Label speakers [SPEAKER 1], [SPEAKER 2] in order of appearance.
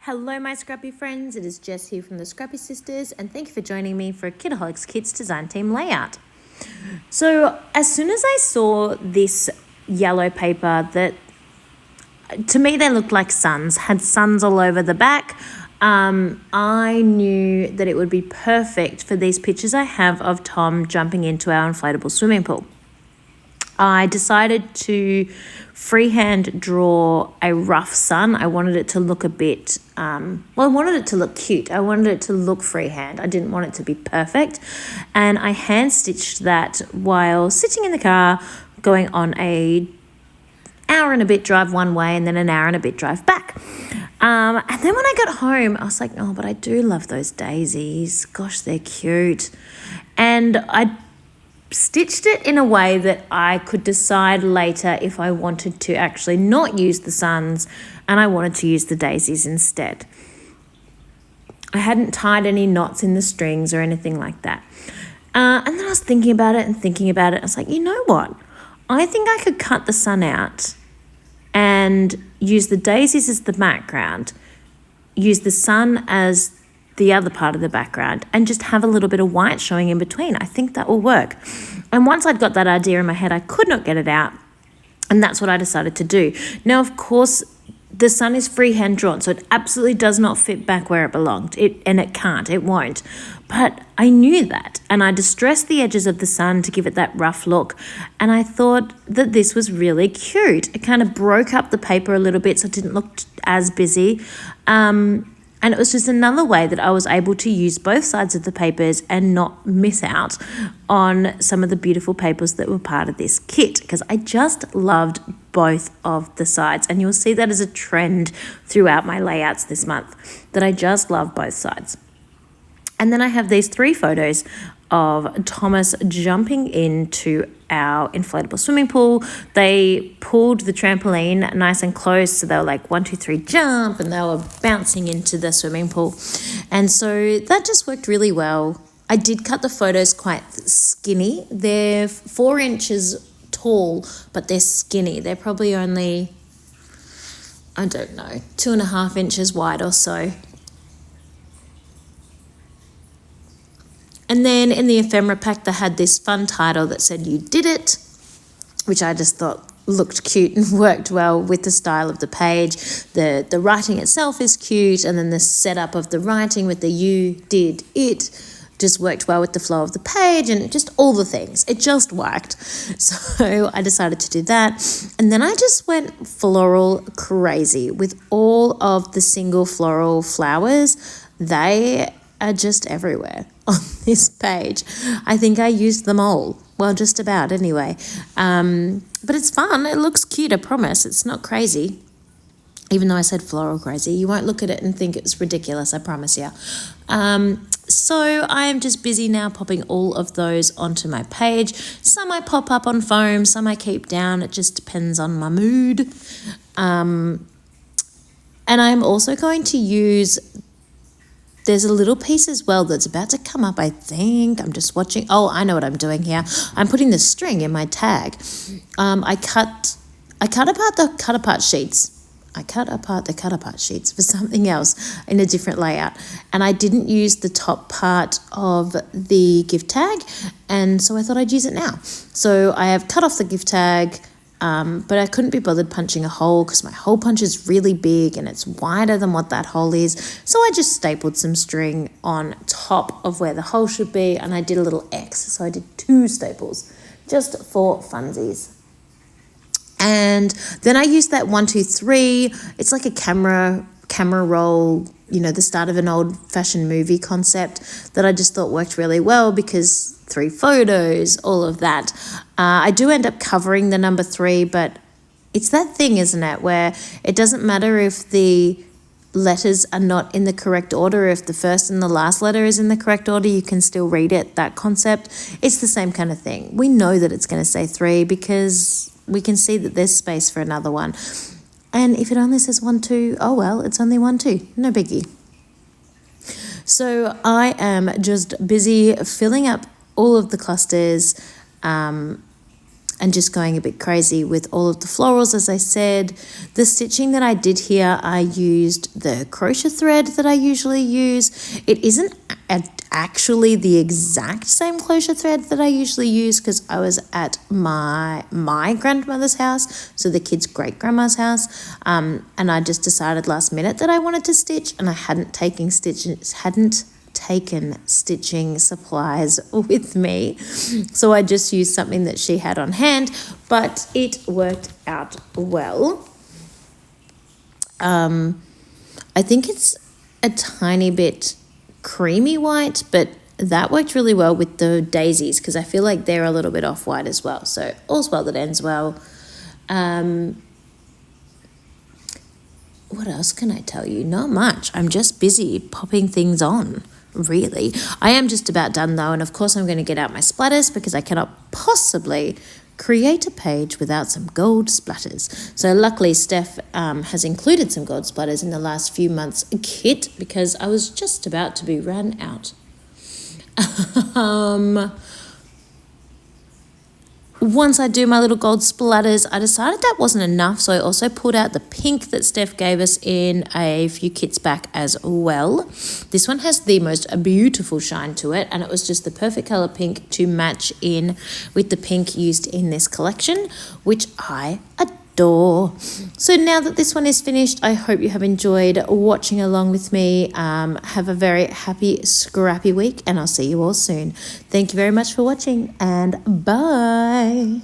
[SPEAKER 1] Hello my scrappy friends, it is Jess here from the Scrappy Sisters and thank you for joining me for Kitaholic Kits design team layout. So as soon as I saw this yellow paper that to me they looked like suns, had suns all over the back, I knew that it would be perfect for these pictures I have of Tom jumping into our inflatable swimming pool. I decided to freehand draw a rough sun. I wanted it to look a bit, I wanted it to look cute. I wanted it to look freehand. I didn't want it to be perfect. And I hand stitched that while sitting in the car going on a hour and a bit drive one way and then an hour and a bit drive back. And then when I got home, I was like, oh, but I do love those daisies. Gosh, they're cute. And I stitched it in a way that I could decide later if I wanted to actually not use the suns and I wanted to use the daisies instead. I hadn't tied any knots in the strings or anything like that. And then I was thinking about it. I was like, you know what? I think I could cut the sun out and use the daisies as the background, use the sun as the other part of the background and just have a little bit of white showing in between. I think that will work. And once I'd got that idea in my head, I could not get it out. And that's what I decided to do. Now, of course, the sun is freehand drawn, so it absolutely does not fit back where it belonged. It can't, it won't. But I knew that, and I distressed the edges of the sun to give it that rough look. And I thought that this was really cute. It kind of broke up the paper a little bit so it didn't look as busy. And it was just another way that I was able to use both sides of the papers and not miss out on some of the beautiful papers that were part of this kit, because I just loved both of the sides. And you'll see that as a trend throughout my layouts this month, that I just love both sides. And then I have these 3 photos of Thomas jumping into our inflatable swimming pool. They pulled the trampoline nice and close, so they were like 1, 2, 3 jump, and they were bouncing into the swimming pool. And so that just worked really well. I did cut the photos quite skinny. They're 4 inches tall, but they're skinny. They're probably only, I don't know, 2.5 inches wide or so. And then in the ephemera pack, they had this fun title that said, "You did it," which I just thought looked cute and worked well with the style of the page. The writing itself is cute, and then the setup of the writing with the "you did it" just worked well with the flow of the page and just all the things. It just worked. So I decided to do that. And then I just went floral crazy with all of the single floral flowers. They are just everywhere on this page. I think I used them all. Well, just about anyway. But it's fun. It looks cute, I promise. It's not crazy. Even though I said floral crazy, you won't look at it and think it's ridiculous, I promise you. So I am just busy now popping all of those onto my page. Some I pop up on foam, some I keep down. It just depends on my mood. And I'm also going to use, there's a little piece as well that's about to come up, I think. I'm just watching. Oh, I know what I'm doing here. I'm putting the string in my tag. I cut apart the cut-apart sheets. I cut apart the cut-apart sheets for something else in a different layout. And I didn't use the top part of the gift tag, and so I thought I'd use it now. So I have cut off the gift tag, but I couldn't be bothered punching a hole because my hole punch is really big and it's wider than what that hole is. So I just stapled some string on top of where the hole should be, and I did a little X. So I did 2 staples just for funsies. And then I used that 1, 2, 3. It's like a camera roll, you know, the start of an old-fashioned movie concept that I just thought worked really well because 3 photos, all of that. I do end up covering the number 3, but it's that thing, isn't it, where it doesn't matter if the letters are not in the correct order. If the first and the last letter is in the correct order, you can still read it, that concept. It's the same kind of thing. We know that it's going to say 3 because we can see that there's space for another one. And if it only says 1, 2, oh well, it's only 1, 2, no biggie. So I am just busy filling up all of the clusters. and just going a bit crazy with all of the florals, as I said. The stitching that I did here, I used the crochet thread that I usually use. It isn't actually the exact same crochet thread that I usually use because I was at my grandmother's house, so the kids' great-grandma's house, and I just decided last minute that I wanted to stitch, and I hadn't taken stitching supplies with me, so I just used something that she had on hand, but it worked out well. I think it's a tiny bit creamy white, but that worked really well with the daisies because I feel like they're a little bit off-white as well. So all's well that ends well. What else can I tell you? Not much. I'm just busy popping things on, really. I am just about done though, and of course I'm going to get out my splatters because I cannot possibly create a page without some gold splatters. So luckily Steph has included some gold splatters in the last few months kit because I was just about to be run out. Once I do my little gold splatters, I decided that wasn't enough, so I also pulled out the pink that Steph gave us in a few kits back as well. This one has the most beautiful shine to it, and it was just the perfect colour pink to match in with the pink used in this collection, which I adore. So now that this one is finished, I hope you have enjoyed watching along with me. Have a very happy, scrappy week, and I'll see you all soon. Thank you very much for watching, and bye.